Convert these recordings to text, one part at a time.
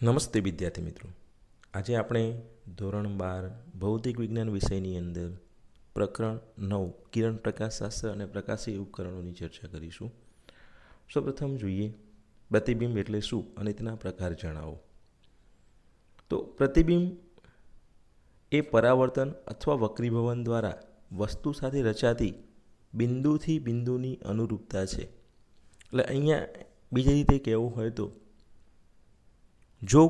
નમસ્તે વિદ્યાર્થી મિત્રો, આજે આપણે ધોરણ 12 ભૌતિક વિજ્ઞાન વિષયની અંદર પ્રકરણ 9 કિરણ પ્રકાશશાસ્ત્ર અને પ્રકાશી ઉપકરણોની ચર્ચા કરીશું. સૌપ્રથમ જોઈએ પ્રતિબિંબ એટલે શું અને તેના પ્રકાર જણાવો. તો પ્રતિબિંબ એ પરાવર્તન અથવા વક્રીભવન દ્વારા વસ્તુ સાથે રચાતી બિંદુથી બિંદુની અનુરૂપતા છે. એટલે અહીંયા બીજી રીતે કહેવું હોય તો, જો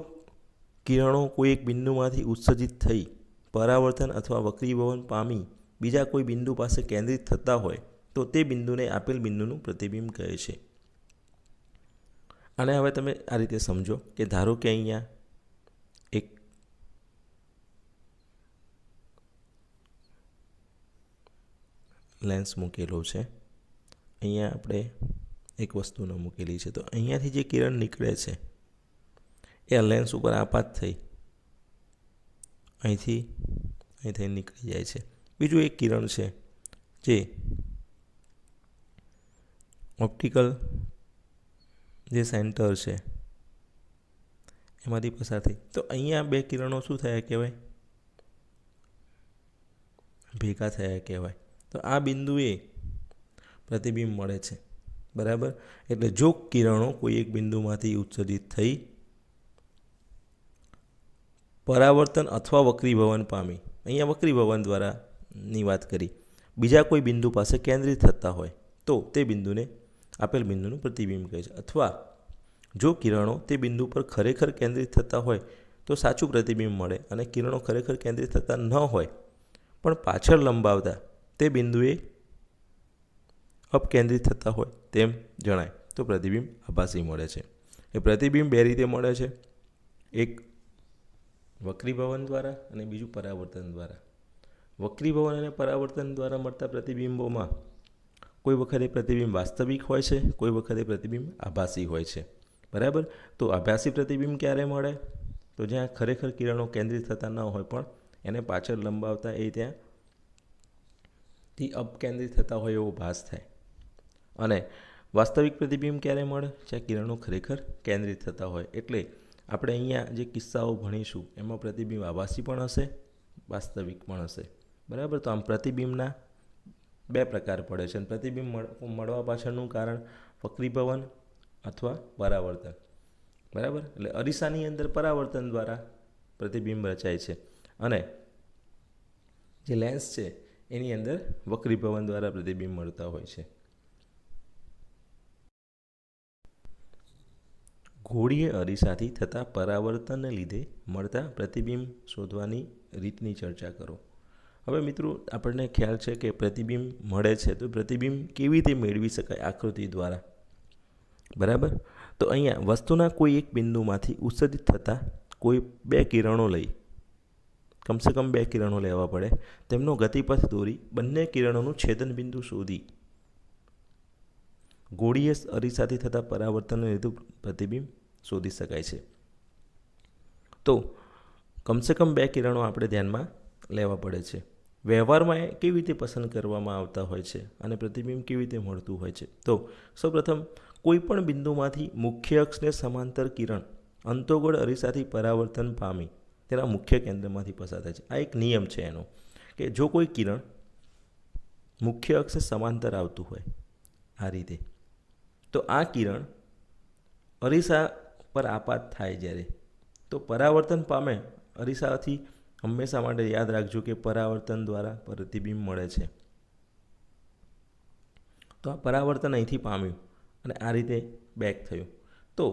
કિરણો કોઈ એક બિંદુમાંથી ઉત્સર્જિત થઈ પરાવર્તન અથવા વક્રીભવન પામી બીજા કોઈ બિંદુ પાસે કેન્દ્રિત થતા હોય તો તે બિંદુને આપેલ બિંદુનું પ્રતિબિંબ કહે છે. અને હવે તમે આ રીતે સમજો કે ધારો કે અહીંયા એક લેન્સ મૂકેલો છે, અહીંયા આપણે એક વસ્તુ ન મૂકેલી છે, તો અહીંયાથી જે કિરણ નીકળે છે એ લેન્સ ઉપર આપાત થઈ અહીંથી નીકળી જાય છે. બીજું એક કિરણ છે જે ઓપ્ટિકલ જે સેન્ટર છે એમાંથી પસાર થઈ, તો અહીંયા બે કિરણો શું થયા કહેવાય? ભેગા થયા કહેવાય. તો આ બિંદુએ પ્રતિબિંબ મળે છે, બરાબર. એટલે જો કિરણો કોઈ એક બિંદુમાંથી ઉત્સર્જિત થઈ પરાવર્તન અથવા વક્રીભવન પામી, અહીંયા વક્રીભવન દ્વારાની વાત કરી, બીજા કોઈ બિંદુ પાસે કેન્દ્રિત થતા હોય તો તે બિંદુને આપેલ બિંદુનું પ્રતિબિંબ કહે છે. અથવા જો કિરણો તે બિંદુ પર ખરેખર કેન્દ્રિત થતા હોય તો સાચું પ્રતિબિંબ મળે, અને કિરણો ખરેખર કેન્દ્રિત થતા ન હોય પણ પાછળ લંબાવતા તે બિંદુએ અપકેન્દ્રિત થતા હોય તેમ જણાય તો પ્રતિબિંબ આભાસી મળે છે. એ પ્રતિબિંબ બે રીતે મળે છે, એક વક્રીભવન દ્વારા અને બીજું પરાવર્તન દ્વારા. વક્રીભવન અને પરાવર્તન દ્વારા મળતા પ્રતિબિંબોમાં કોઈ વખતે પ્રતિબિંબ વાસ્તવિક હોય છે, કોઈ વખતે પ્રતિબિંબ આભાસી હોય છે, બરાબર. તો આભાસી પ્રતિબિંબ ક્યારે મળે? તો જ્યાં ખરેખર કિરણો કેન્દ્રિત થતા ન હોય પણ એને પાછળ લંબાવતા એ ત્યાંથી અપકેન્દ્રિત થતા હોય એવો ભાસ થાય. અને વાસ્તવિક પ્રતિબિંબ ક્યારે મળે? જ્યાં કિરણો ખરેખર કેન્દ્રિત થતા હોય. એટલે આપણે અહીંયા જે કિસ્સાઓ ભણીશું એમાં પ્રતિબિંબ આભાસી પણ હશે, વાસ્તવિક પણ હશે, બરાબર. તો આમ પ્રતિબિંબના બે પ્રકાર પડે છે, અને પ્રતિબિંબ મળવા પાછળનું કારણ વક્રીભવન અથવા પરાવર્તન, બરાબર. એટલે અરીસાની અંદર પરાવર્તન દ્વારા પ્રતિબિંબ રચાય છે, અને જે લેન્સ છે એની અંદર વક્રીભવન દ્વારા પ્રતિબિંબ મળતા હોય છે. ગોળીય અરીસાથી થતા પરાવર્તનને લીધે મળતા પ્રતિબિંબ શોધવાની રીતની ચર્ચા કરો. હવે મિત્રો, આપણને ખ્યાલ છે કે પ્રતિબિંબ મળે છે તો પ્રતિબિંબ કેવી રીતે મેળવી શકાય? આકૃતિ દ્વારા, બરાબર. તો અહીંયા વસ્તુના કોઈ એક બિંદુમાંથી ઉત્સર્જિત થતા કોઈ બે કિરણો લઈ, કમસે કમ બે કિરણો લેવા પડે, તેમનો ગતિપથ દોરી બંને કિરણોનું છેદન બિંદુ શોધી ગોળીય અરીસાથી થતા પરાવર્તનને લીધે પ્રતિબિંબ શોધી શકાય છે. તો કમસે કમ બે કિરણો આપણે ધ્યાનમાં લેવા પડે છે. વ્યવહારમાં એ કેવી રીતે પસંદ કરવામાં આવતા હોય છે અને પ્રતિબિંબ કેવી રીતે મળતું હોય છે? તો સૌપ્રથમ કોઈ પણ બિંદુમાંથી મુખ્ય અક્ષને સમાંતર કિરણ અંતોગોળ અરીસાથી પરાવર્તન પામી તેના મુખ્ય કેન્દ્રમાંથી પસાર થાય છે. આ એક નિયમ છે એનો, કે જો કોઈ કિરણ મુખ્ય અક્ષને સમાંતર આવતું હોય આ રીતે, તો આ કિરણ અરીસા પર આપાત થાય જ્યારે, તો પરાવર્તન પામે. અરીસાથી હંમેશા માટે યાદ રાખજો કે પરાવર્તન દ્વારા પ્રતિબિંબ મળે છે. તો આ પરાવર્તન અહીંથી પામ્યું અને આ રીતે બેક થયું, તો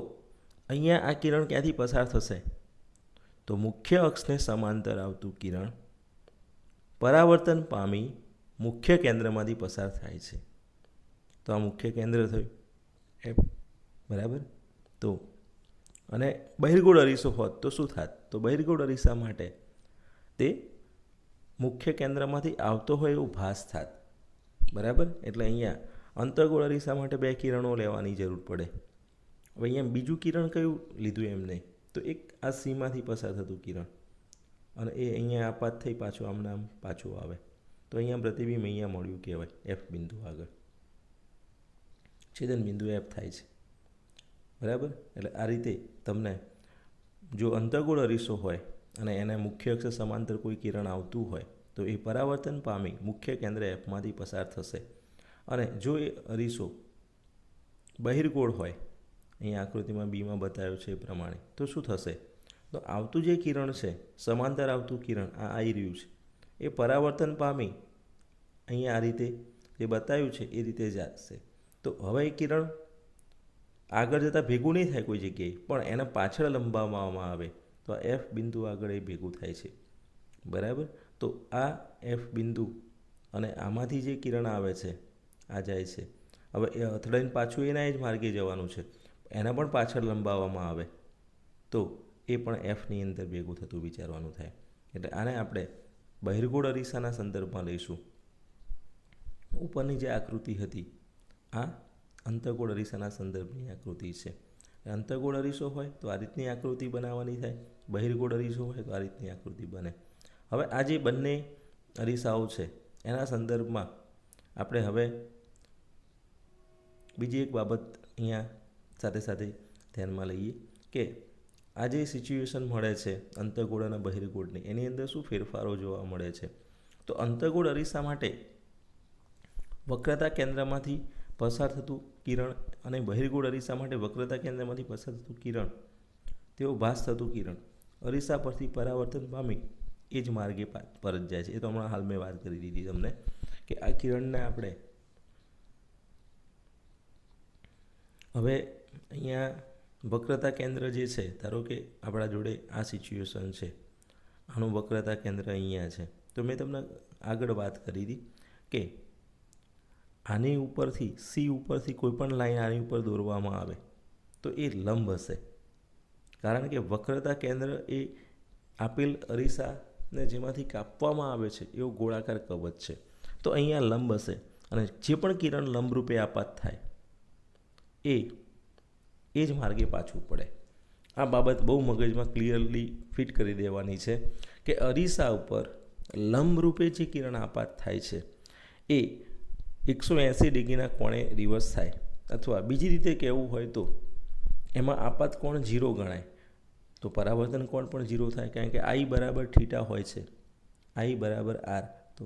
અહીંયા આ કિરણ ક્યાંથી પસાર થશે? તો મુખ્ય અક્ષને સમાંતર આવતું કિરણ પરાવર્તન પામી મુખ્ય કેન્દ્રમાંથી પસાર થાય છે. તો આ મુખ્ય કેન્દ્ર થયું એફ, બરાબર. તો અને બહિર્ગોળ અરીસો હોત તો શું થાત? તો બહિર્ગોળ અરીસા માટે તે મુખ્ય કેન્દ્રમાંથી આવતો હોય એવો ભાસ થાત, બરાબર. એટલે અહીંયા અંતર્ગોળ અરીસા માટે બે કિરણો લેવાની જરૂર પડે. હવે અહીંયા બીજું કિરણ કયું લીધું એમને? તો એક આ સીમાંથી પસાર થતું કિરણ, અને એ અહીંયા આપાત થઈ પાછું આમને આમ પાછું આવે, તો અહીંયા પ્રતિબિંબ અહીંયા મળ્યું કહેવાય. એફ બિંદુ આગળ છેદન બિંદુ એફ થાય છે, બરાબર. એટલે આ રીતે તમને જો અંતર્ગોળ અરીસો હોય અને એના મુખ્ય અક્ષ સમાંતર કોઈ કિરણ આવતું હોય તો એ પરાવર્તન પામી મુખ્ય કેન્દ્ર એફમાંથી પસાર થશે. અને જો એ અરીસો બહિર્ગોળ હોય, અહીંયા આકૃતિમાં બીમાં બતાવ્યું છે એ પ્રમાણે, તો શું થશે? તો આવતું જે કિરણ છે, સમાંતર આવતું કિરણ આ આવી રહ્યું છે, એ પરાવર્તન પામી અહીંયા આ રીતે જે બતાવ્યું છે એ રીતે જશે. તો હવે એ કિરણ આગળ જતાં ભેગું નહીં થાય કોઈ જગ્યાએ, પણ એના પાછળ લંબાવવામાં આવે તો આ એફ બિંદુ આગળ એ ભેગું થાય છે. બરાબર? તો આ એફ બિંદુ અને આમાંથી જે કિરણ આવે છે આ જાય છે. હવે એ અથડાઈને પાછું એના જ માર્ગે જવાનું છે, એના પણ પાછળ લંબાવવામાં આવે તો એ પણ એફની અંદર ભેગું થતું વિચારવાનું થાય. એટલે આને આપણે બહિર્ગોળ અરીસાના સંદર્ભમાં લઈશું. ઉપરની જે આકૃતિ હતી આ અંતર્ગોળ અરીસાના સંદર્ભની આકૃતિ છે. અંતર્ગોળ અરીસો હોય તો આ રીતની આકૃતિ બનાવવાની થાય, બહિર્ગોળ અરીસો હોય તો આ રીતની આકૃતિ બને. હવે આ જે બંને અરીસાઓ છે એના સંદર્ભમાં આપણે હવે બીજી એક બાબત અહીંયા સાથે સાથે ધ્યાનમાં લઈએ કે આ જે સિચ્યુએશન મળે છે અંતર્ગોળ અને બહિર્ગોળની, એની અંદર શું ફેરફારો જોવા મળે છે? તો અંતર્ગોળ અરીસા માટે વક્રતા કેન્દ્રમાંથી પસાર થતું કિરણ અને બહિર્ગોળ અરીસા માટે વક્રતા કેન્દ્રમાંથી પસાર થતું કિરણ, તેઓ ભાસ થતું કિરણ અરીસા પરથી પરાવર્તન પામી એ જ માર્ગે પરત જાય છે. એ તો હમણાં હાલ મેં વાત કરી દીધી તમને કે આ કિરણને આપણે હવે અહીંયા વક્રતા કેન્દ્ર જે છે, ધારો કે આપણા જોડે આ સિચ્યુએશન છે, આનું વક્રતા કેન્દ્ર અહીંયા છે. તો મેં તમને આગળ વાત કરી હતી કે આની ઉપરથી સી ઉપરથી કોઈ પણ લાઈન આની ઉપર દોરવામાં આવે તો એ લંબ હશે, કારણ કે વક્રતા કેન્દ્ર એ આપેલ અરીસાને જેમાંથી કાપવામાં આવે છે એવો ગોળાકાર કવચ છે. તો અહીંયા લંબ હશે અને જે પણ કિરણ લંબરૂપે આપાત થાય એ જ માર્ગે પાછું પડે. આ બાબત બહુ મગજમાં ક્લિયરલી ફિટ કરી દેવાની છે કે અરીસા ઉપર લંબરૂપે જે કિરણ આપાત થાય છે એ 180 ડિગ્રીના કોણે રિવર્સ થાય, અથવા બીજી રીતે કહેવું હોય તો એમાં આપાત કોણ 0 ગણાય, તો પરાવર્તન કોણ પણ 0 થાય, કારણ કે આઈ બરાબર થીટા હોય છે, આઈ બરાબર આર. તો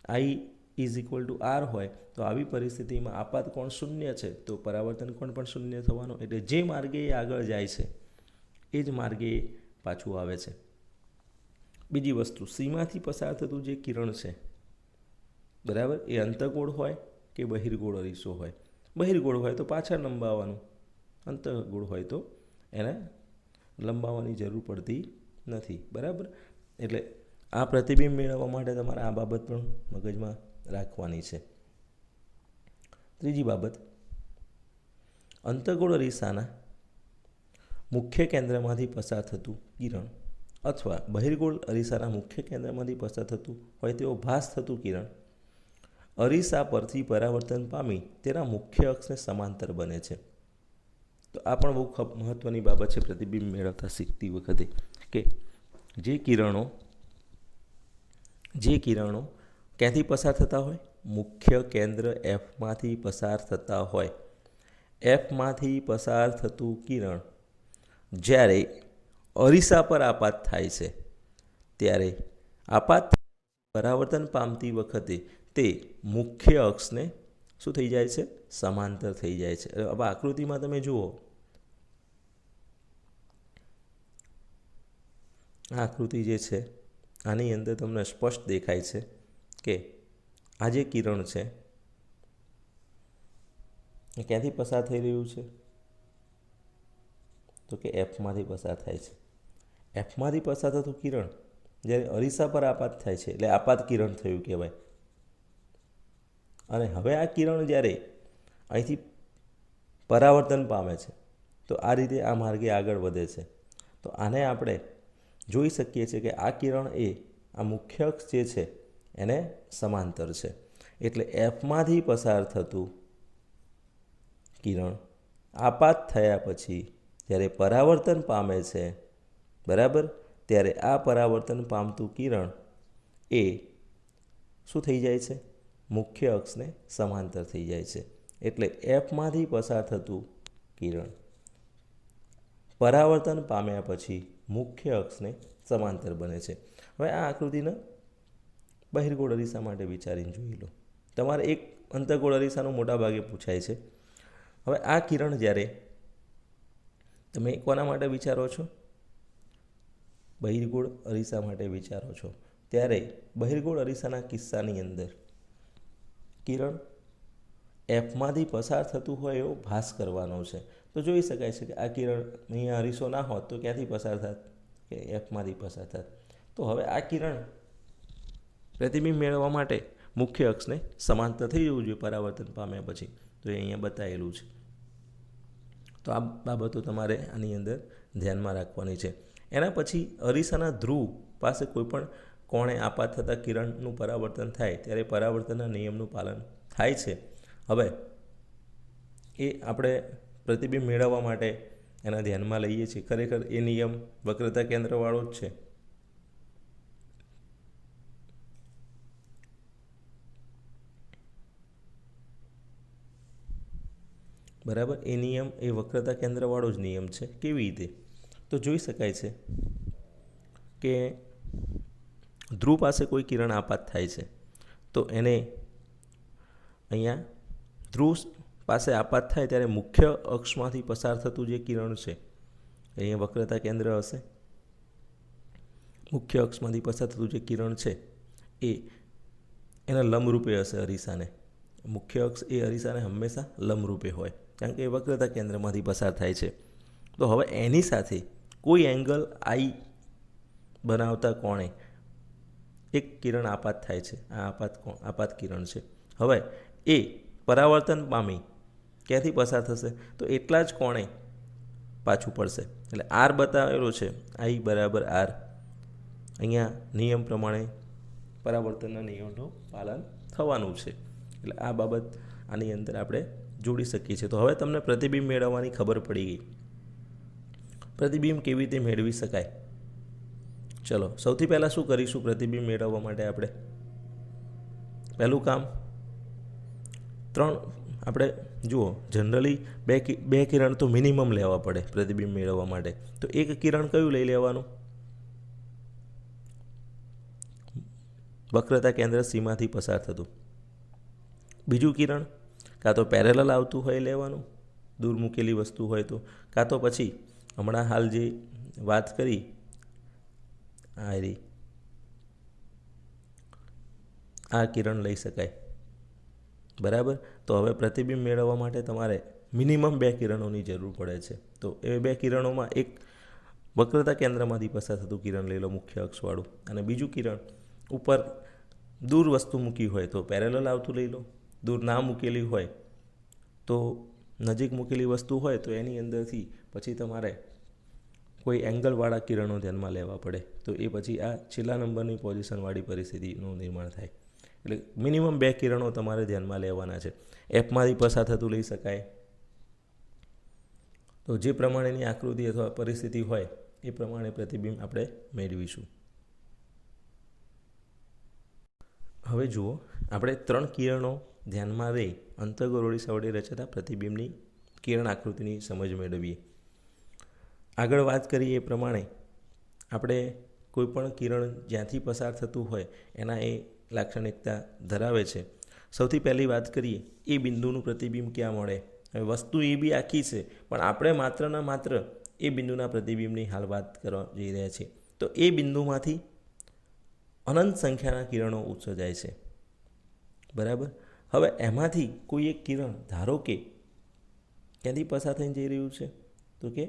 I is equal to R હોય તો આવી પરિસ્થિતિમાં આપાત કોણ 0 છે તો પરાવર્તન કોણ પણ 0 થવાનો. એટલે જે માર્ગે એ આગળ જાય છે એ જ માર્ગે પાછું આવે છે. બીજી વસ્તુ, સીમાંથી પસાર થતું જે કિરણ છે, બરાબર, એ અંતર્ગોળ હોય કે બહિર્ગોળ અરીસો હોય. બહિર્ગોળ હોય તો પાછળ લંબાવવાનું, અંતર્ગોળ હોય તો એને લંબાવવાની જરૂર પડતી નથી. બરાબર? એટલે આ પ્રતિબિંબ મેળવવા માટે તમારે આ બાબત પણ મગજમાં રાખવાની છે. ત્રીજી બાબત, અંતર્ગોળ અરીસાના મુખ્ય કેન્દ્રમાંથી પસાર થતું કિરણ અથવા બહિર્ગોળ અરીસાના મુખ્ય કેન્દ્રમાંથી પસાર થતું હોય તેવો ભાસ થતું કિરણ અરીસા પરથી પરાવર્તન પામી તેના મુખ્ય અક્ષને સમાંતર બને છે. તો આ પણ બહુ મહત્ત્વની બાબત છે પ્રતિબિંબ મેળવતા શીખતી વખતે કે જે કિરણો ક્યાંથી પસાર થતા હોય? મુખ્ય કેન્દ્ર એફમાંથી પસાર થતા હોય. એફમાંથી પસાર થતું કિરણ જ્યારે અરીસા પર આપાત થાય છે ત્યારે આપાત પરાવર્તન પામતી વખતે તે મુખ્ય અક્ષને શું થઈ જાય છે? સમાંતર થઈ જાય છે. હવે આકૃતિમાં તમે જુઓ, આ આકૃતિ જે છે આની અંદર તમને સ્પષ્ટ દેખાય છે કે આ જે કિરણ છે એ ક્યાંથી પસાર થઈ રહ્યું છે? તો કે એફમાંથી પસાર થાય છે. એફમાંથી પસાર થતું કિરણ જ્યારે અરીસા પર આપાત થાય છે એટલે આપાત કિરણ થયું કહેવાય. અને હવે આ કિરણ જ્યારે અહીંથી પરાવર્તન પામે છે તો આ રીતે આ માર્ગે આગળ વધે છે. તો આને આપણે જોઈ શકીએ છીએ કે આ કિરણ એ આ મુખ્ય અક્ષ જે છે એને સમાંતર છે. એટલે એફમાંથી પસાર થતું કિરણ આપાત થયા પછી જ્યારે પરાવર્તન પામે છે, બરાબર, ત્યારે આ પરાવર્તન પામતું કિરણ એ શું થઈ જાય છે? મુખ્ય અક્ષને સમાંતર થઈ જાય છે. એટલે એફમાંથી પસાર થતું કિરણ પરાવર્તન પામ્યા પછી મુખ્ય અક્ષને સમાંતર બને છે. હવે આ આકૃતિને બહિર્ગોળ અરીસા માટે વિચારીને જોઈ લો. તમારે એક અંતર્ગોળ અરીસાનું મોટા ભાગે પૂછાય છે. હવે આ કિરણ જ્યારે તમે કોના માટે વિચારો છો, બહિર્ગોળ અરીસા માટે વિચારો છો, ત્યારે બહિર્ગોળ અરીસાના કિસ્સાની અંદર કિરણ એફમાંથી પસાર થતું હોય એવો ભાસ કરવાનો છે. તો જોઈ શકાય છે કે આ કિરણ અહીંયા અરીસો ના હોત તો ક્યાંથી પસાર થાત, કે એફમાંથી પસાર થાત. તો હવે આ કિરણ પ્રતિબિંબ મેળવવા માટે મુખ્ય અક્ષને સમાંતર થઈ જવું જોઈએ પરાવર્તન પામ્યા પછી. તો એ અહીંયા બતાવેલું છે. તો આ બાબતો તમારે આની અંદર ધ્યાનમાં રાખવાની છે. એના પછી અરીસાના ધ્રુવ પાસે કોઈપણ કોણે આપાત થતાં કિરણનું પરાવર્તન થાય ત્યારે પરાવર્તનના નિયમનું પાલન થાય છે. હવે એ આપણે પ્રતિબિંબ મેળવવા માટે એના ધ્યાનમાં લઈએ છીએ. ખરેખર એ નિયમ વક્રતા કેન્દ્રવાળો જ છે. બરાબર, એ નિયમ એ વક્રતા કેન્દ્રવાળો જ નિયમ છે. કેવી રીતે? તો જોઈ શકાય છે કે ધ્રુવ પાસે કોઈ કિરણ આપાત થાય છે તો એને અહીંયા ધ્રુવ પાસે આપાત થાય ત્યારે મુખ્ય અક્ષમાંથી પસાર થતું જે કિરણ છે અહીંયા વક્રતા કેન્દ્ર હશે. મુખ્ય અક્ષમાંથી પસાર થતું જે કિરણ છે એ એના લંબરૂપે હશે અરીસાને. મુખ્ય અક્ષ એ અરીસાને હંમેશા લંબરૂપે હોય, કારણ કે એ વક્રતા કેન્દ્રમાંથી પસાર થાય છે. તો હવે એની સાથે કોઈ એંગલ આઈ બનાવતા કોણે એક કિરણ આપાત થાય છે. આ આપાત કિરણ છે. હવે એ પરાવર્તન પામી ક્યાંથી પસાર થશે? તો એટલા જ કોણે પાછું પડશે. એટલે આર બતાવેલો છે, આઈ બરાબર આર. અહીંયા નિયમ પ્રમાણે પરાવર્તનના નિયમનું પાલન થવાનું છે. એટલે આ બાબત આની અંદર આપણે જોડી શકીએ છીએ. તો હવે તમને પ્રતિબિંબ મેળવવાની ખબર પડી ગઈ. પ્રતિબિંબ કેવી રીતે મેળવી શકાય? ચલો, સૌથી પહેલાં શું કરીશું પ્રતિબિંબ મેળવવા માટે? આપણે પહેલું કામ આપણે જુઓ, જનરલી બે કિરણ તો મિનિમમ લેવા પડે પ્રતિબિંબ મેળવવા માટે. તો એક કિરણ કયું લઈ લેવાનું? વક્રતા કેન્દ્ર સીમાંથી પસાર થતું. બીજું કિરણ કાં તો પેરેલલ આવતું હોય લેવાનું, દૂર મૂકેલી વસ્તુ હોય તો, કાં તો પછી હમણાં હાલ જે વાત કરી આ કિરણ લઈ શકાય. બરાબર. તો હવે પ્રતિબિંબ મેળવવા માટે તમારે મિનિમમ 2 કિરણોની જરૂર પડે છે. તો એ 2 કિરણોમાં એક વક્રતા કેન્દ્રમાંથી પસાર થતું કિરણ લઈ લો, મુખ્ય અક્ષવાળું, અને બીજું કિરણ ઉપર દૂર વસ્તુ મૂકી હોય તો પેરેલલ આવતું લઈ લો. દૂર ના મૂકેલી હોય તો નજીક મૂકેલી વસ્તુ હોય તો એની અંદરથી પછી તમારે કોઈ એંગલવાળા કિરણો ધ્યાનમાં લેવા પડે. તો એ પછી આ છેલ્લા નંબરની પોઝિશનવાળી પરિસ્થિતિનું નિર્માણ થાય. એટલે મિનિમમ 2 કિરણો તમારે ધ્યાનમાં લેવાના છે. એફમાંથી પસાર થતું લઈ શકાય. તો જે પ્રમાણેની આકૃતિ અથવા પરિસ્થિતિ હોય એ પ્રમાણે પ્રતિબિંબ આપણે મેળવીશું. હવે જુઓ, આપણે 3 કિરણો ધ્યાનમાં લઈ અંતર્ગોળ અરીસા વડે રચાતા પ્રતિબિંબની કિરણ આકૃતિની સમજ મેળવીએ. આગળ વાત કરીએ એ પ્રમાણે આપણે કોઈપણ કિરણ જ્યાંથી પસાર થતું હોય એના એ લાક્ષણિકતા ધરાવે છે. સૌથી પહેલી વાત કરીએ એ બિંદુનું પ્રતિબિંબ ક્યાં મળે. હવે વસ્તુ એ બી આખી છે, પણ આપણે માત્ર એ બિંદુના પ્રતિબિંબની હાલ વાત કરવા જઈ રહ્યા છીએ. તો એ બિંદુમાંથી અનંત સંખ્યાના કિરણો ઉત્સર્જાય છે. બરાબર. હવે એમાંથી કોઈ એક કિરણ ધારો કે ક્યાંથી પસાર થઈને જઈ રહ્યું છે? તો કે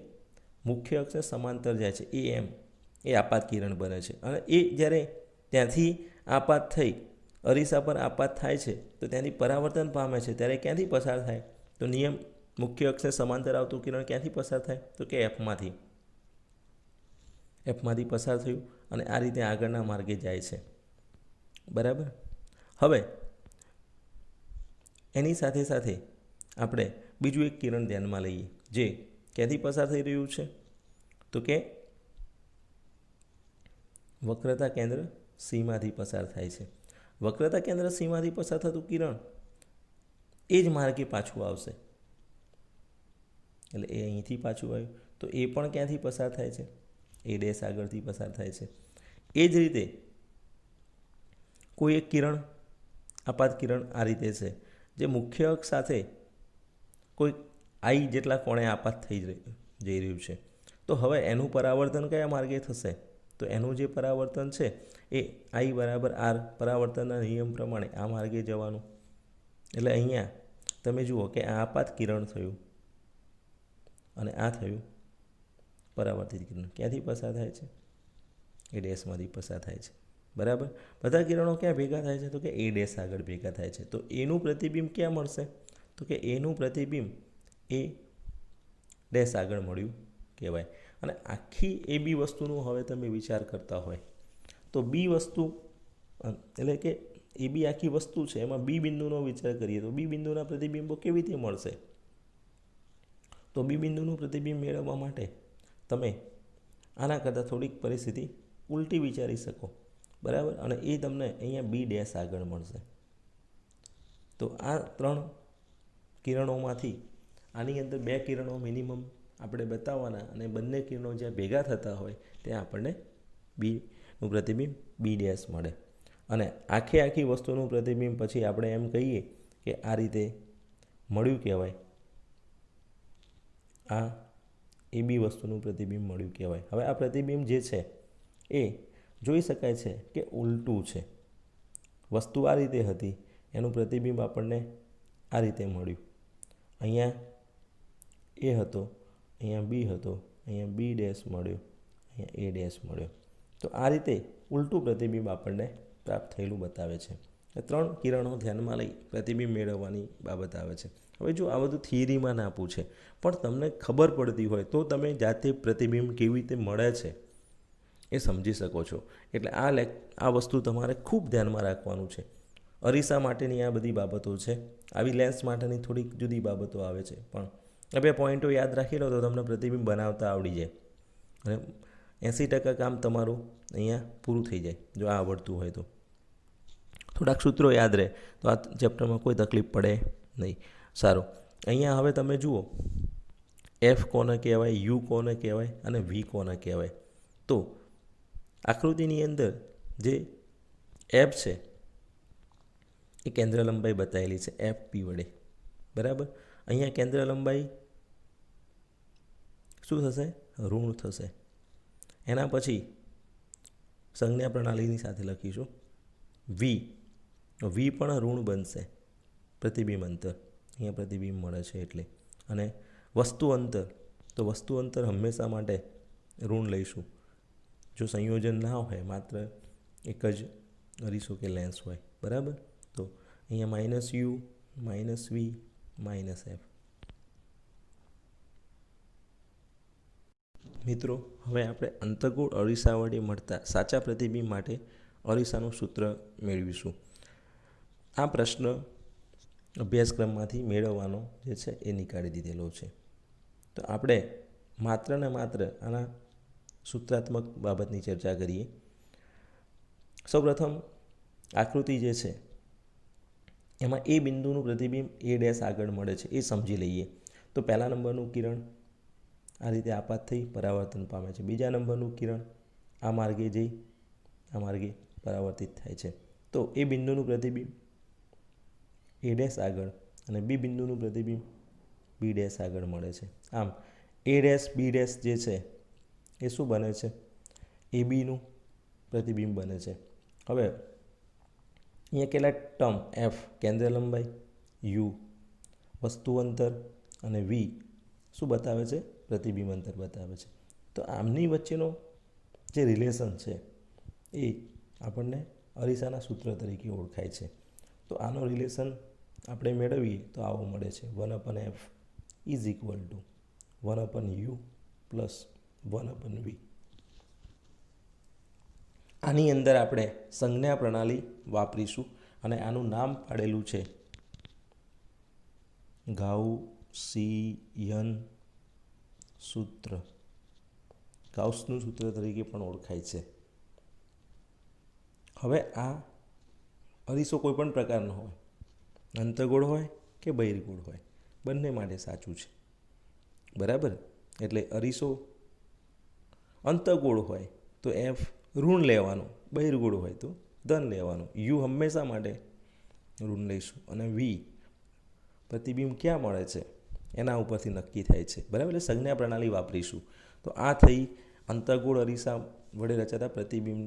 મુખ્ય અક્ષને સમાંતર જાય છે. એ આપાત કિરણ બને છે. અને એ જ્યારે ત્યાંથી આપાત થઈ અરીસા પર આપાત થાય છે તો ત્યાંથી પરાવર્તન પામે છે ત્યારે ક્યાંથી પસાર થાય? તો નિયમ મુખ્ય અક્ષને સમાંતર આવતું કિરણ ક્યાંથી પસાર થાય? તો કે એફમાંથી પસાર થયું અને આ રીતે આગળના માર્ગે જાય છે. બરાબર. હવે એની સાથે સાથે આપણે બીજું એક કિરણ ધ્યાનમાં લઈએ જે ક્યાંથી પસાર થઈ રહ્યું છે? તો કે વક્રતા કેન્દ્ર સીમાંથી પસાર થાય છે. વક્રતા કેન્દ્ર સીમાંથી પસાર થતું કિરણ એ જ માર્ગે પાછું આવશે. એટલે એ અહીંથી પાછું આવ્યું. તો એ પણ ક્યાંથી પસાર થાય છે? એ ડેશ આગળથી પસાર થાય છે. એ જ રીતે કોઈ એક કિરણ, આપાત કિરણ આ રીતે છે, જે મુખ્ય અક્ષ સાથે કોઈ આઈ જેટલા કોણે આપાત જઈ રહ્યું છે. તો હવે એનું પરાવર્તન કયા માર્ગે થશે? તો એનું જે પરાવર્તન છે એ આઈ બરાબર આર, પરાવર્તનના નિયમ પ્રમાણે આ માર્ગે જવાનું. એટલે અહીંયા તમે જુઓ કે આ આપાત કિરણ થયું અને આ થયું પરાવર્તિત કિરણ. ક્યાંથી પસાર થાય છે? એ ડેશમાંથી પસાર થાય છે. બરાબર. બધા કિરણો ક્યાં ભેગા થાય છે? તો કે એ ડેશ આગળ ભેગા થાય છે. તો એનું પ્રતિબિંબ ક્યાં મળશે? તો કે એનું પ્રતિબિંબ એ ડેશ આગળ મળ્યું કહેવાય. અને આખી એ બી વસ્તુનું હવે તમે વિચાર કરતા હોય તો બી વસ્તુ એટલે કે એ બી આખી વસ્તુ છે, એમાં બી બિંદુનો વિચાર કરીએ તો બી બિંદુના પ્રતિબિંબો કેવી રીતે મળશે? તો બી બિંદુનું પ્રતિબિંબ મેળવવા માટે તમે આના કરતાં થોડીક પરિસ્થિતિ ઉલટી વિચારી શકો. બરાબર. અને એ તમને અહીંયા બી ડેશ આગળ મળશે. તો આ 3 કિરણોમાંથી આની અંદર 2 કિરણો મિનિમમ આપણે બતાવવાના અને બંને કિરણો જ્યાં ભેગા થતા હોય ત્યાં આપણને બીનું પ્રતિબિંબ બી ડેશ મળે. અને આખી વસ્તુનું પ્રતિબિંબ પછી આપણે એમ કહીએ કે આ રીતે મળ્યું કહેવાય. આ એ બી વસ્તુનું પ્રતિબિંબ મળ્યું કહેવાય. હવે આ પ્રતિબિંબ જે છે એ જોઈ શકાય છે કે ઉલટું છે. વસ્તુ આ રીતે હતી, એનું પ્રતિબિંબ આપણને આ રીતે મળ્યું. અહીંયા એ હતો, અહીંયા બી હતો, અહીંયા બી ડેશ મળ્યો, અહીંયા એ ડેશ મળ્યો. તો આ રીતે ઉલટું પ્રતિબિંબ આપણને પ્રાપ્ત થયેલું બતાવે છે. 3 કિરણો ધ્યાનમાં લઈ પ્રતિબિંબ મેળવવાની બાબત આવે છે. હવે જો આ બધું થિયરીમાં ના પૂછે પણ તમને ખબર પડતી હોય તો તમે જાતે પ્રતિબિંબ કેવી રીતે મળે છે એ સમજી શકો છો. એટલે આ વસ્તુ તમારે ખૂબ ધ્યાનમાં રાખવાનું છે. અરીસા માટેની આ બધી બાબતો છે. આવી લેન્સ માટેની થોડીક જુદી બાબતો આવે છે, પણ આ 2 પોઈન્ટો યાદ રાખી લો તો તમને પ્રતિબિંબ બનાવતા આવડી જાય અને 80% કામ તમારું અહીંયા પૂરું થઈ જાય જો આ આવડતું હોય તો. થોડાક સૂત્રો યાદ રહે તો આ ચેપ્ટરમાં કોઈ તકલીફ પડે નહીં. સારું. અહીંયા હવે તમે જુઓ એફ કોને કહેવાય, યુ કોને કહેવાય અને વી કોને કહેવાય. તો આકૃતિની અંદર જે એફ છે એ કેન્દ્ર લંબાઈ બતાવેલી છે એફ પી વડે. બરાબર. અહીંયા કેન્દ્ર લંબાઈ શું થશે? ઋણ થશે. એના પછી સંજ્ઞા પ્રણાલીની સાથે લખીશું વી. વી પણ ઋણ બનશે. પ્રતિબિંબ અંતર, અહીંયા પ્રતિબિંબ મળે છે એટલે. અને વસ્તુ અંતર, તો વસ્તુ અંતર હંમેશા માટે ઋણ લઈશું જો સંયોજન ના હોય, માત્ર એક જ અરીસો કે લેન્સ હોય. બરાબર. તો અહીંયા minus U, minus V, minus F. મિત્રો, હવે આપણે અંતર્ગોળ અરીસા વડે મળતા સાચા પ્રતિબિંબ માટે અરીસાનું સૂત્ર મેળવીશું. આ પ્રશ્ન અભ્યાસક્રમમાંથી મેળવવાનો જે છે એ નીકાળી દીધેલો છે. તો આપણે માત્ર ને માત્ર આના સૂત્રાત્મક બાબતની ચર્ચા કરીએ. સૌપ્રથમ આકૃતિ જે છે એમાં એ બિંદુનું પ્રતિબિંબ એ ડેશ આગળ મળે છે એ સમજી લઈએ. તો પહેલા નંબરનું કિરણ આ રીતે આપાત થઈ પરાવર્તન પામે છે. બીજા નંબરનું કિરણ આ માર્ગે જઈ આ માર્ગે પરાવર્તિત થાય છે. તો એ બિંદુનું પ્રતિબિંબ એ ડેશ આગળ અને બી બિંદુનું પ્રતિબિંબ બી ડેશ આગળ મળે છે. આમ એ ડેશ બી ડેશ જે છે એ શું બને છે? એ બીનું પ્રતિબિંબ બને છે. હવે અહીંયા કેટલા ટર્મ એફ કેન્દ્ર લંબાઈ, યુ વસ્તુ અંતર અને વી શું બતાવે છે? પ્રતિબિંબ અંતર બતાવે છે. તો આમની વચ્ચેનો જે રિલેશન છે એ આપણને અરીસાના સૂત્ર તરીકે ઓળખાય છે. તો આનો રિલેશન આપણે મેળવીએ તો આવો મળે છે 1/f is equal two 1/u plus 1/v. આની અંદર આપણે સંજ્ઞા પ્રણાલી વાપરીશું અને આનું નામ પાડેલું છે ગાઉસીયન સૂત્ર. ગાઉસનું સૂત્ર તરીકે પણ ઓળખાય છે. હવે આ અરીસો કોઈ પણ પ્રકારનો હોય, અંતર્ગોળ હોય કે બહિર્ગોળ હોય, બંને માટે સાચું છે. બરાબર. એટલે અરીસો અંતઃગોળ હોય તો એફ ઋણ લેવાનું, બહિર્ગોળ હોય તો ધન લેવાનું. યુ હંમેશા માટે ઋણ લઈશું. અને વી પ્રતિબિંબ ક્યાં મળે છે એના ઉપરથી નક્કી થાય છે. બરાબર. એટલે સંજ્ઞા પ્રણાલી વાપરીશું. તો આ થઈ અંતઃગોળ અરીસા વડે રચાતા પ્રતિબિંબ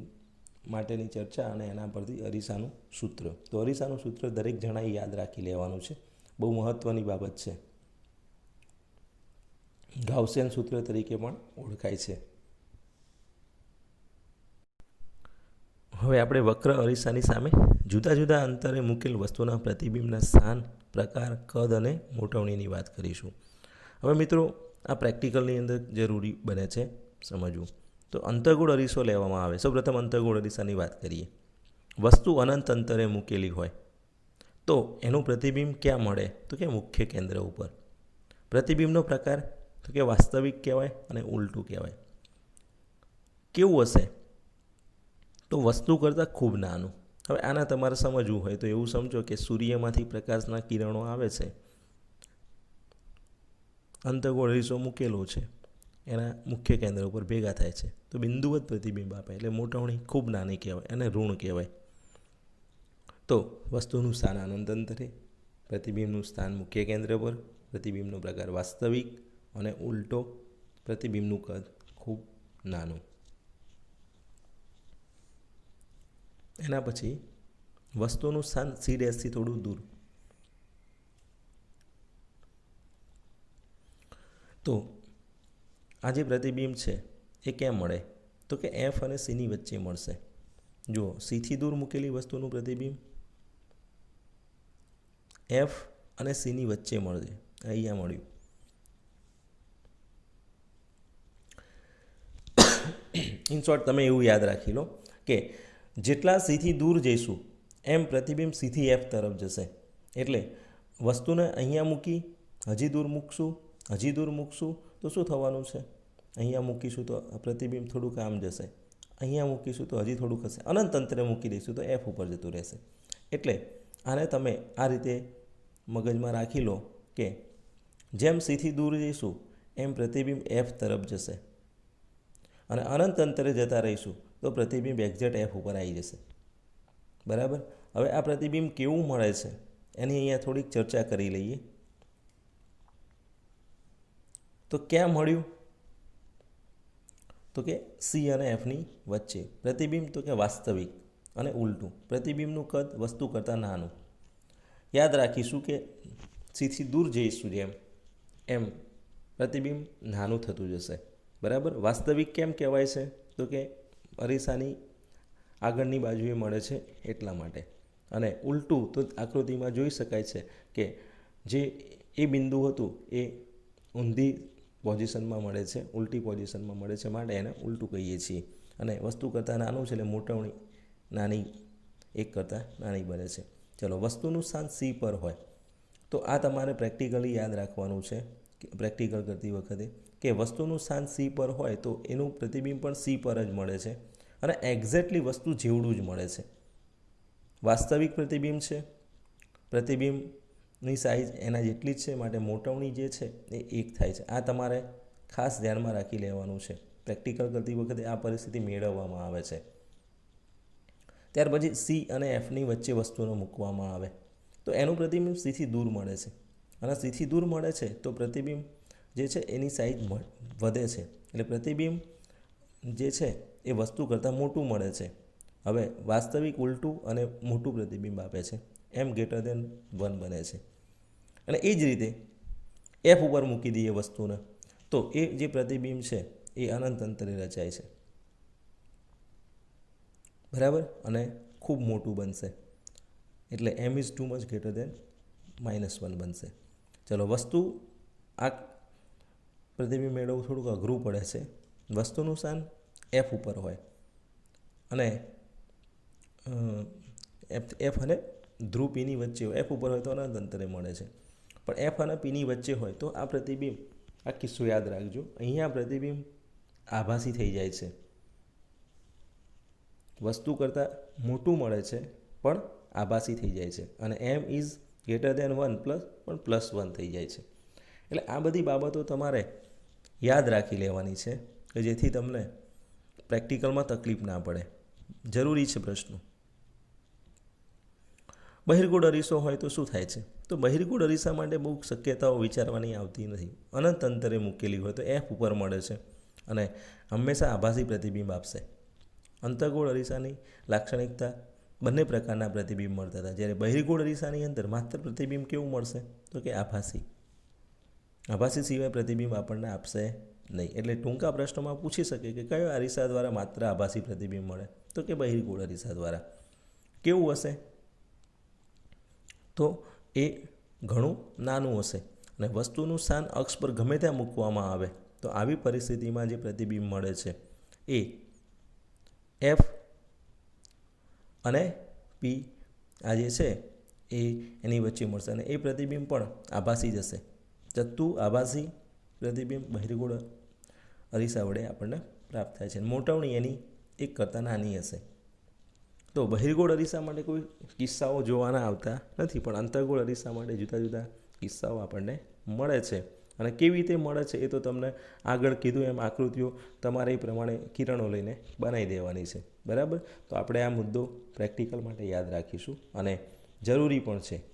માટેની ચર્ચા અને એના પરથી અરીસાનું સૂત્ર. તો અરીસાનું સૂત્ર દરેક જણાએ યાદ રાખી લેવાનું છે, બહુ મહત્ત્વની બાબત છે. ગાઉસિયન સૂત્ર તરીકે પણ ઓળખાય છે. હવે આપણે વક્ર અરીસાની સામે જુદા જુદા અંતરે મૂકેલ વસ્તુના પ્રતિબિંબના સ્થાન, પ્રકાર, કદ અને મોટવણીની વાત કરીશું. હવે મિત્રો, આ પ્રેક્ટિકલની અંદર જરૂરી બને છે સમજવું. તો અંતઃગોળ અરીસો લેવામાં આવે. સૌપ્રથમ અંતઃગોળ અરીસાની વાત કરીએ. વસ્તુ અનંત અંતરે મૂકેલી હોય તો એનું પ્રતિબિંબ ક્યાં મળે? તો કે મુખ્ય કેન્દ્ર ઉપર. પ્રતિબિંબનો પ્રકાર તો કે વાસ્તવિક કહેવાય અને ઉલટું કહેવાય. કેવું હશે? તો વસ્તુ કરતાં ખૂબ નાનું. હવે આના તમારે સમજવું હોય તો એવું સમજો કે સૂર્યમાંથી પ્રકાશના કિરણો આવે છે, અંતઃગોળ અરીસો મૂકેલો છે, એના મુખ્ય કેન્દ્ર ઉપર ભેગા થાય છે તો બિંદુવત પ્રતિબિંબ આપે. એટલે મોટવણી ખૂબ નાની કહેવાય અને ઋણ કહેવાય. તો વસ્તુનું સ્થાન અનંત અંતરે, પ્રતિબિંબનું સ્થાન મુખ્ય કેન્દ્ર પર, પ્રતિબિંબનો પ્રકાર વાસ્તવિક અને ઉલટો, પ્રતિબિંબનું કદ ખૂબ નાનું. એના પછી વસ્તુનું સ્થાન સી ડેશથી થોડું દૂર. તો આ જે પ્રતિબિંબ છે એ ક્યાં મળે? તો કે એફ અને સીની વચ્ચે મળશે. જુઓ, સીથી દૂર મૂકેલી વસ્તુનું પ્રતિબિંબ એફ અને સીની વચ્ચે મળશે. અહીંયા મળ્યું. ઇન શોર્ટ, તમે એવું યાદ રાખી લો કે જેટલા સીથી દૂર જઈશું એમ પ્રતિબિંબ સીથી એફ તરફ જશે. એટલે વસ્તુને અહીંયા મૂકી હજી દૂર મૂકશું, હજી દૂર મૂકશું તો શું થવાનું છે? અહીંયા મૂકીશું તો પ્રતિબિંબ થોડુંક આમ જશે, અહીંયા મૂકીશું તો હજી થોડુંક હશે, અનંત અંતરે મૂકી દઈશું તો એફ ઉપર જતું રહેશે. એટલે આને તમે આ રીતે મગજમાં રાખી લો કે જેમ સીથી દૂર જઈશું એમ પ્રતિબિંબ એફ તરફ જશે અને અનંત અંતરે જતા રહીશું તો પ્રતિબિંબ એક્ઝેક્ટ એફ ઉપર આવી જશે. બરાબર. હવે આ પ્રતિબિંબ કેવું મળે છે એની અહીંયા થોડીક ચર્ચા કરી લઈએ. તો ક્યાં મળ્યું? તો કે સી અને એફની વચ્ચે. પ્રતિબિંબ તો કે વાસ્તવિક અને ઉલટું. પ્રતિબિંબનું કદ વસ્તુ કરતાં નાનું. યાદ રાખીશું કે સીથી દૂર જઈશું જેમ એમ પ્રતિબિંબ નાનું થતું જશે. બરાબર. વાસ્તવિક કેમ કહેવાય છે? તો કે અરીસાની આગળની બાજુએ મળે છે એટલા માટે. અને ઉલટું તો આકૃતિમાં જોઈ શકાય છે કે જે એ બિંદુ હતું એ ઊંધી પોઝિશનમાં મળે છે, ઉલટી પોઝિશનમાં મળે છે, માટે એને ઉલટું કહીએ છીએ. અને વસ્તુ કરતાં નાનું છે એટલે મોટવણી નાની, એક કરતાં નાની બને છે. ચલો, વસ્તુનું સ્થાન સી પર હોય તો આ તમારે પ્રેક્ટિકલી યાદ રાખવાનું છે. પ્રેક્ટિકલ કરતી વખતે કે વસ્તુનું સ્થાન સી પર હોય તો એનું પ્રતિબિંબ પણ સી પર જ મળે છે અને એક્ઝેક્ટલી વસ્તુ જેવડું જ મળે છે. વાસ્તવિક પ્રતિબિંબ છે, પ્રતિબિંબની સાઇઝ એના જેટલી જ છે, માટે મોટવણી જે છે એ એક થાય છે. આ તમારે ખાસ ધ્યાનમાં રાખી લેવાનું છે. પ્રેક્ટિકલ કરતી વખતે આ પરિસ્થિતિ મેળવવામાં આવે છે. ત્યાર પછી સી અને એફની વચ્ચે વસ્તુને મૂકવામાં આવે તો એનું પ્રતિબિંબ સીથી દૂર મળે છે. અને સીથી દૂર મળે છે તો પ્રતિબિંબ જે છે એની સાઇઝ વધે છે. એટલે પ્રતિબિંબ જે છે એ વસ્તુ કરતાં મોટું મળે છે. હવે વાસ્તવિક ઉલટું અને મોટું પ્રતિબિંબ આપે છે. એમ ગ્રેટર દેન 1 બને છે. અને એ જ રીતે એફ ઉપર મૂકી દઈએ વસ્તુને તો એ જે પ્રતિબિંબ છે એ અનંત અંતરે રચાય છે. બરાબર. અને ખૂબ મોટું બનશે. એટલે M is too much greater than -1 બનશે. ચલો, વસ્તુ આ પ્રતિબિંબ મેળવવું થોડુંક અઘરું પડે છે. વસ્તુનું સ્થાન એફ ઉપર હોય અને એફ અને ધ્રુવ પીની વચ્ચે હોય. એફ ઉપર હોય તો અનંત અંતરે મળે છે, પણ એફ અને પીની વચ્ચે હોય તો આ પ્રતિબિંબ, આ કિસ્સો યાદ રાખજો, અહીંયા પ્રતિબિંબ આભાસી થઈ જાય છે. વસ્તુ કરતાં મોટું મળે છે પણ આભાસી થઈ જાય છે. અને એમ ઇઝ ગ્રેટર દેન 1 પ્લસ પણ +1 થઈ જાય છે. એટલે આ બધી બાબતો તમારે યાદ રાખી લેવાની છે કે જેથી તમને પ્રેક્ટિકલમાં તકલીફ ના પડે. જરૂરી છે પ્રશ્નો. બહિર્ગોળ અરીસો હોય તો શું થાય છે? તો બહિર્ગોળ અરીસા માટે બહુ શક્યતાઓ વિચારવાની આવતી નથી. અનંત અંતરે મૂકેલી હોય તો F ઉપર મળે છે અને હંમેશા આભાસી પ્રતિબિંબ આપશે. અંતર્ગોળ અરીસાની લાક્ષણિકતા બંને પ્રકારના પ્રતિબિંબ મળતા હતા, જ્યારે બહિર્ગોળ અરીસાની અંદર માત્ર પ્રતિબિંબ કેવું મળશે? તો કે આભાસી. આભાસી સિવાય પ્રતિબિંબ આપણને આપશે નહીં. એટલે ટૂંકા પ્રશ્નોમાં પૂછી શકે કે કયો અરીસા દ્વારા માત્ર આભાસી પ્રતિબિંબ મળે? તો કે બહિર્ગોળ અરીસા દ્વારા. કેવું હશે? તો એ ઘણું નાનું હશે અને વસ્તુનું સ્થાન અક્ષ પર ગમે ત્યાં મૂકવામાં આવે તો આવી પરિસ્થિતિમાં જે પ્રતિબિંબ મળે છે એ એફ અને પી આ જે છે એ એની વચ્ચે મળશે અને એ પ્રતિબિંબ પણ આભાસી જ હશે. ચત્તુ આભાસી પ્રતિબિંબ બહિર્ગોળ અરીસા વડે આપણને પ્રાપ્ત થાય છે. મોટવણી એની એક કરતાં નાની હશે. તો બહિર્ગોળ અરીસા માટે કોઈ કિસ્સાઓ જોવાના આવતા નથી, પણ અંતર્ગોળ અરીસા માટે જુદા જુદા કિસ્સાઓ આપણને મળે છે. અને કેવી રીતે મળે છે એ તો તમને આગળ કીધું એમ આકૃતિઓ તમારે એ પ્રમાણે કિરણો લઈને બનાવી દેવાની છે. બરાબર? તો આપણે આ મુદ્દો પ્રેક્ટિકલ માટે યાદ રાખીશું અને જરૂરી પણ છે